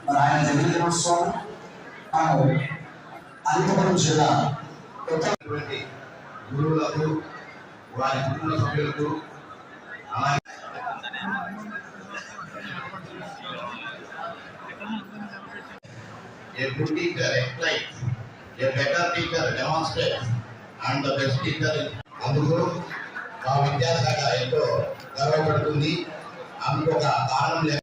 మరి ఆయన జన్మదినోత్సవం అనంతపురం జిల్లా గురువులకు వారి కుటుంబ సభ్యులకు a good teacher explains, a better teacher demonstrates, and the best teacher is అందుకు మా విద్యాశాఖ ఎంతో గర్వపడుతుంది. అందుకు ఒక కారణం లేదు.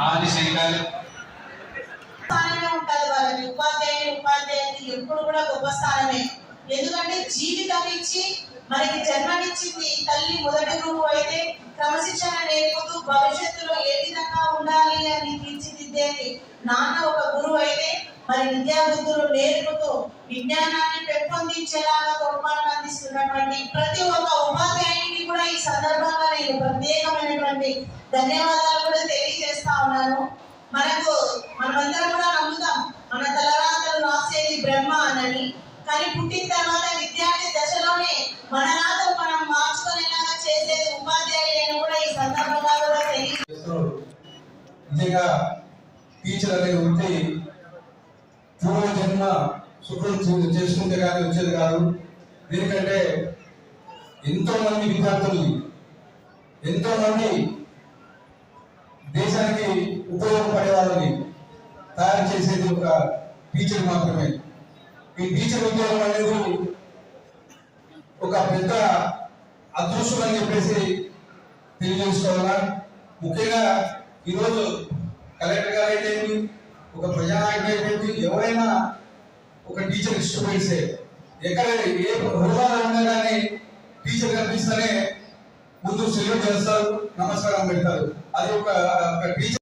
ఆదిశంకర్ ఉంటారు వాళ్ళని ఉపాధ్యాయులు ఎప్పుడు కూడా గొప్ప స్థానమే. ఎందుకంటే జీవితం ఇచ్చి మనకి జన్మనిచ్చింది తల్లి మొదటి గురువు అయితే క్రమశిక్షణ నేర్పుతూ భవిష్యత్తులో ఏ విధంగా ఉండాలి అని తీర్చిదిద్దేది నాన్న ఒక గురువు అయితే మరి విద్యాబుద్ధులు నేర్పుతూ విజ్ఞానాన్ని పెంపొందించేలాగా తోడ్పాటు అందిస్తున్నటువంటి ప్రతి ఒక్క ఉపాధ్యాయునికి కూడా ఈ సందర్భంగా నేను ప్రత్యేకమైనటువంటి ధన్యవాదాలు కూడా తెలియజేస్తా ఉన్నాను. మనమందరం కూడా నమ్ముతాం మన తలరాతలు రాసేది బ్రహ్మ అని, కానీ పుట్టిన తర్వాత విద్యార్థి దశలోనే మన రాతలు మనం మార్చుకునేలాగా చేసేది ఉపాధ్యాయులను కూడా ఈ సందర్భంగా కూడా తెలియజేస్తూ నిజంగా టీచర్ అనేది ఉంటే పూర్వజన్మ సుఖం చేసుకుంటే కానీ వచ్చేది కాదు. ఎందుకంటే ఎంతో మంది విద్యార్థులు ఎంతో మంది దేశానికి ఉపయోగపడే వాళ్ళని తయారు చేసేది ఒక టీచర్ మాత్రమే. ఈ టీచర్ ఉద్యోగం అనేది ఒక పెద్ద అదృష్టం అని చెప్పేసి తెలియజేసుకోవాలా. ముఖ్యంగా ఈరోజు కలెక్టర్ గారు అయితే ఒక ప్రజానాయకుడు అయిపోయింది, ఎవరైనా ఒక టీచర్ ఇష్టపడితే ఎక్కడ ఏ హోదాలో ఉన్నా కానీ టీచర్ కనిపిస్తేనే ముందు సెల్యూట్ చేస్తారు, నమస్కారం పెడతారు. అది ఒక టీచర్